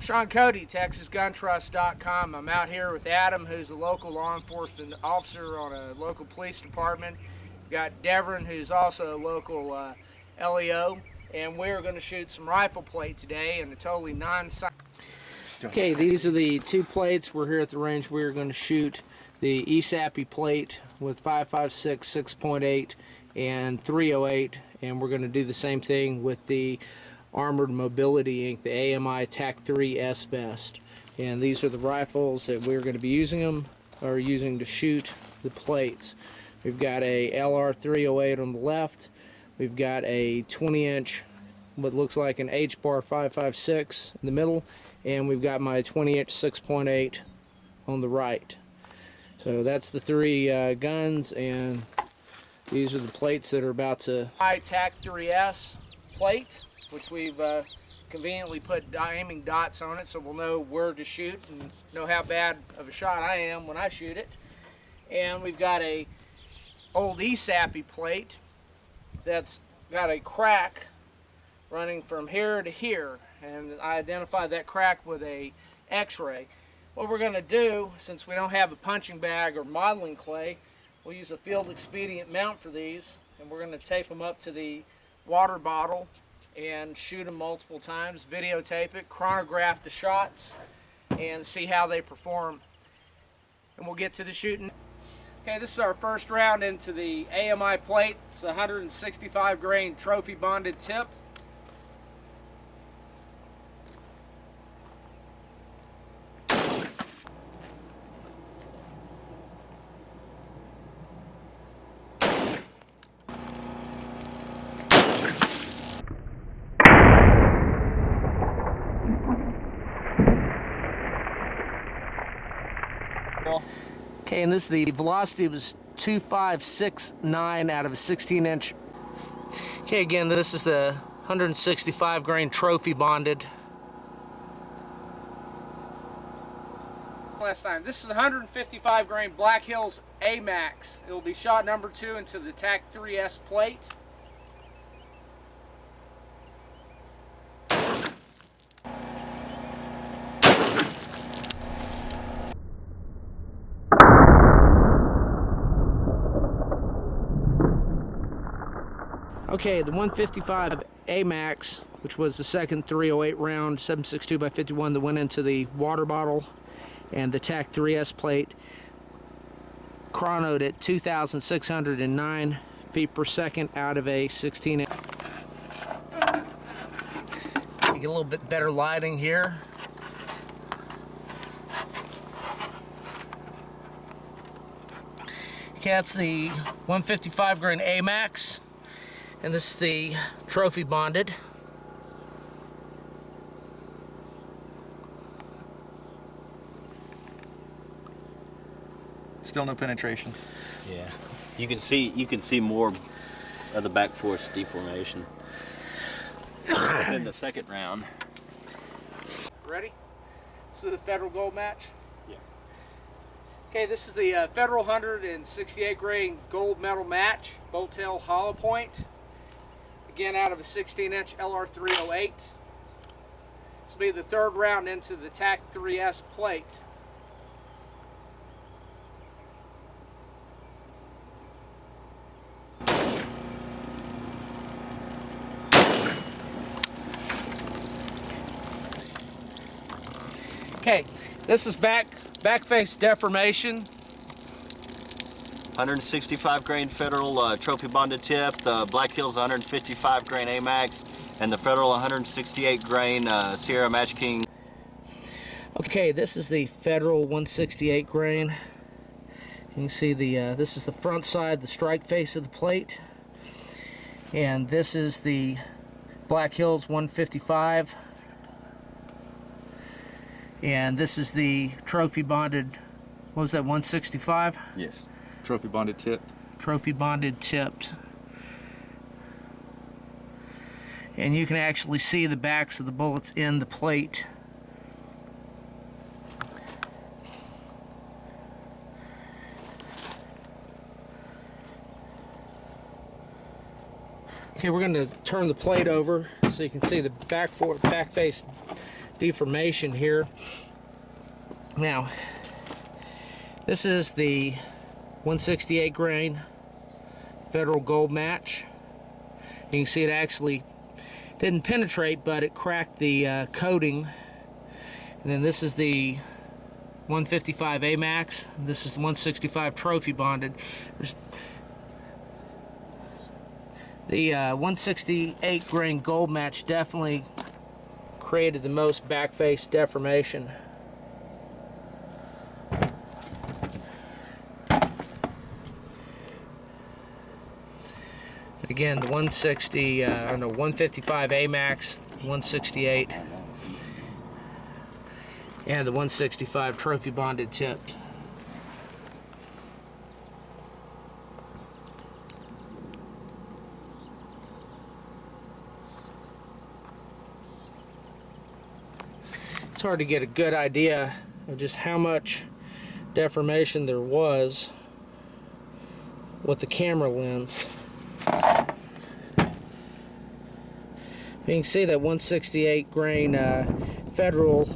Sean Cody, TexasGunTrust.com. I'm out here with Adam, who's a local law enforcement officer on a local police department. We've got Devon, who's also a local LEO, and we're going to shoot some rifle plate today in a totally non-scientific. Okay, these are the two plates. We're here at the range. We're going to shoot the ESAPI plate with 5.56, 6.8, and 308, and we're going to do the same thing with the Armored Mobility Inc., the AMI TAC-3 S vest. And these are the rifles that we're going to be using to shoot the plates. We've got a LR308 on the left. We've got a 20-inch, what looks like an H-bar 5.56 in the middle, and we've got my 20-inch 6.8 on the right. So that's the three guns, and these are the plates that are about to TAC-3S plate, which we've conveniently put aiming dots on it so we'll know where to shoot and know how bad of a shot I am when I shoot it. And we've got a old ESAPI plate that's got a crack running from here to here, and I identified that crack with a x-ray. What we're going to do, since we don't have a punching bag or modeling clay, we'll use a field expedient mount for these, and we're going to tape them up to the water bottle and shoot them multiple times, videotape it, chronograph the shots, and see how they perform. And we'll get to the shooting. Okay, this is our first round into the AMI plate. It's a 165 grain trophy bonded tip. Okay, and this, the velocity was 2.569 out of a 16-inch. Okay, again, this is the 165 grain trophy bonded. Last time, this is 155 grain Black Hills AMAX. It will be shot number 2 into the TAC-3S plate. Okay, the 155 AMAX, which was the second 308 round, 7.62mm51 that went into the water bottle, and the TAC-3S plate, chronoed at 2,609 feet per second out of a 16-inch. Get a little bit better lighting here. Okay, that's the 155 grain AMAX. And this is the trophy bonded. Still no penetration. Yeah, you can see more of the back force deformation in the second round. Ready? This is the Federal Gold match. Yeah. Okay, this is the Federal 168 grain gold medal match, bow tail hollow point. Again, out of a 16-inch LR308. This will be the third round into the TAC-3S plate. Okay, this is back face deformation. 165 grain Federal trophy bonded tip, the Black Hills 155 grain AMAX, and the Federal 168 grain Sierra Match King. Okay, this is the Federal 168 grain. You can see the this is the front side, the strike face of the plate, and this is the Black Hills 155, and this is the trophy bonded. What was that? 165? Yes. Trophy bonded tipped. Trophy bonded tipped. And you can actually see the backs of the bullets in the plate. Okay, we're going to turn the plate over so you can see the back face deformation here. Now, this is the 168 grain Federal Gold Match. You can see it actually didn't penetrate, but it cracked the coating. And then this is the 155 AMAX. This is the 165 trophy bonded. The 168 grain Gold Match definitely created the most back face deformation. Again, the 155 AMAX, 168, and the 165 trophy bonded tipped. It's hard to get a good idea of just how much deformation there was with the camera lens. You can see that 168 grain Federal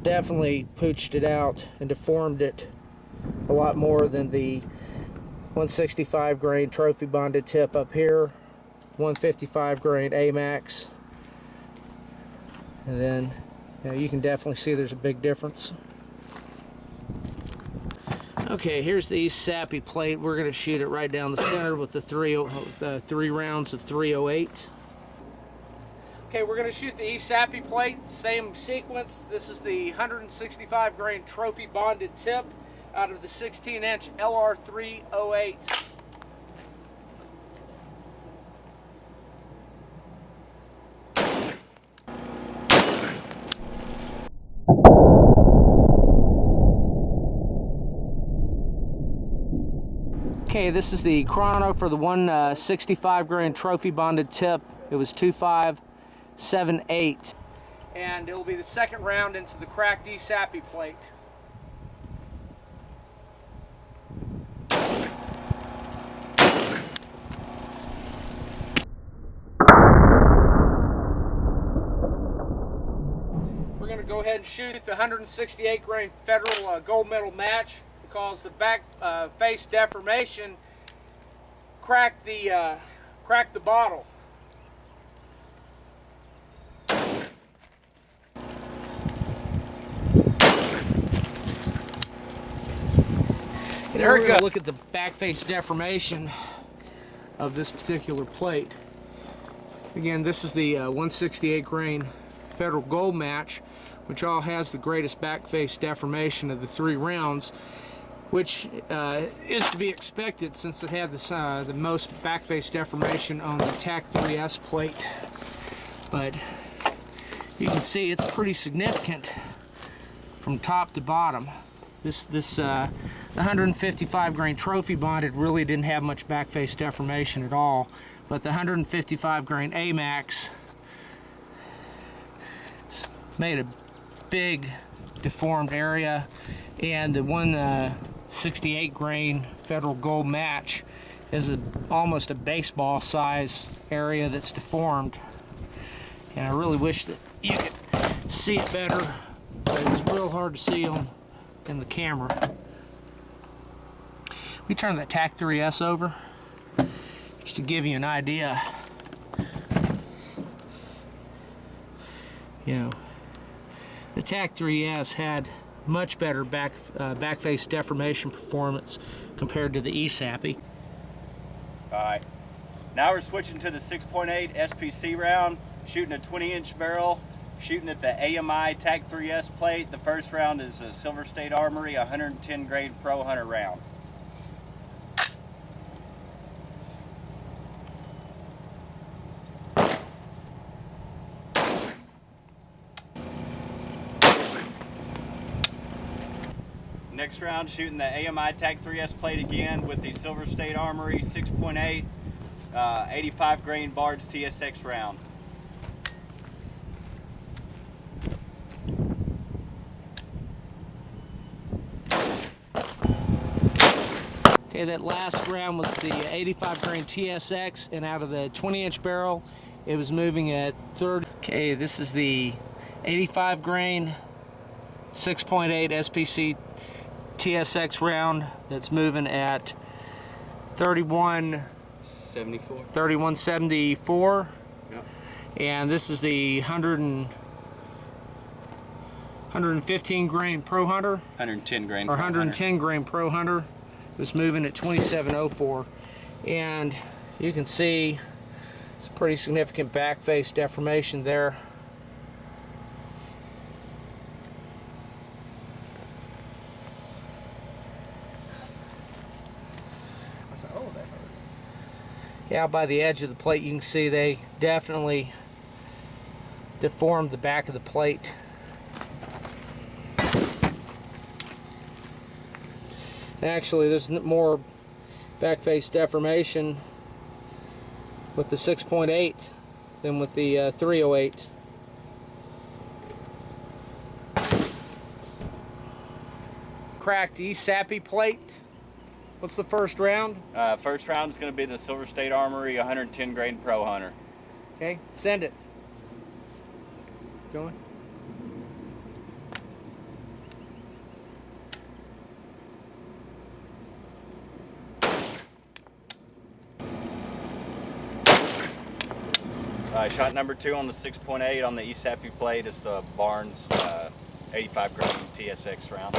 definitely pooched it out and deformed it a lot more than the 165 grain trophy bonded tip up here, 155 grain AMAX, and then you can definitely see there's a big difference. Okay, here's the East Sappy plate. We're going to shoot it right down the center with the three rounds of 308. Okay, we're going to shoot the East Sappy plate, same sequence. This is the 165 grain trophy bonded tip out of the 16-inch LR308. Okay, this is the chrono for the 165 grain trophy bonded tip. It was 2578, and it will be the second round into the cracked East Sappy plate. We're going to go ahead and shoot the 168 grain Federal Gold Medal Match because the back face deformation cracked the bottle. There we go. Look at the back face deformation of this particular plate. Again, this is the 168 grain Federal Gold Match, which all has the greatest back face deformation of the 3 rounds, which is to be expected since it had the most back face deformation on the TAC 3S plate. But you can see it's pretty significant from top to bottom. The 155 grain trophy bonded really didn't have much back face deformation at all, but the 155 grain AMAX made a big deformed area, and the 168 grain Federal Gold Match is almost a baseball size area that's deformed, and I really wish that you could see it better, but it's real hard to see them in the camera. We turn that TAC 3S over just to give you an idea. You know, the TAC 3S had much better back face deformation performance compared to the ESAPI. Alright, now we're switching to the 6.8 SPC round, shooting a 20-inch barrel, shooting at the AMI TAC 3S plate. The first round is a Silver State Armory 110 grade Pro Hunter round. Next round, shooting the AMI TAC 3S plate again with the Silver State Armory 6.8 85 grain Bards TSX round. Okay, that last round was the 85 grain TSX, and out of the 20-inch barrel, it was moving at 30. Okay, this is the 85 grain 6.8 SPC TSX round that's moving at 3174. Yep. And this is the 115 grain Pro Hunter. 110 grain. Or 110 grain Pro Hunter. It's moving at 2704. And you can see some pretty significant back face deformation there. Yeah, by the edge of the plate you can see they definitely deformed the back of the plate. Actually, there's more back face deformation with the 6.8 than with the 308. Cracked ESAPI plate. What's the first round? First round is going to be the Silver State Armory 110 grain Pro Hunter. Okay, send it. Going. Shot number 2 on the 6.8 on the ESAPI plate is the Barnes 85 grain TSX round.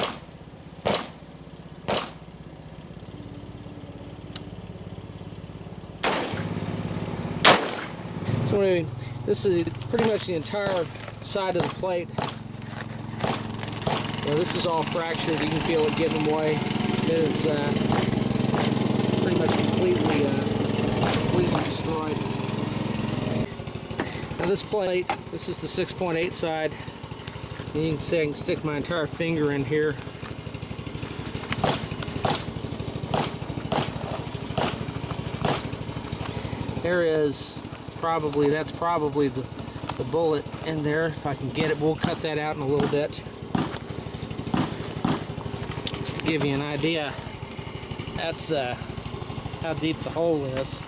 So anyway, this is pretty much the entire side of the plate. Now, this is all fractured. You can feel it giving way. It is pretty much completely destroyed. Now this plate, this is the 6.8 side. And you can see I can stick my entire finger in here. There is probably, that's probably the bullet in there. If I can get it, we'll cut that out in a little bit. Just to give you an idea, that's how deep the hole is.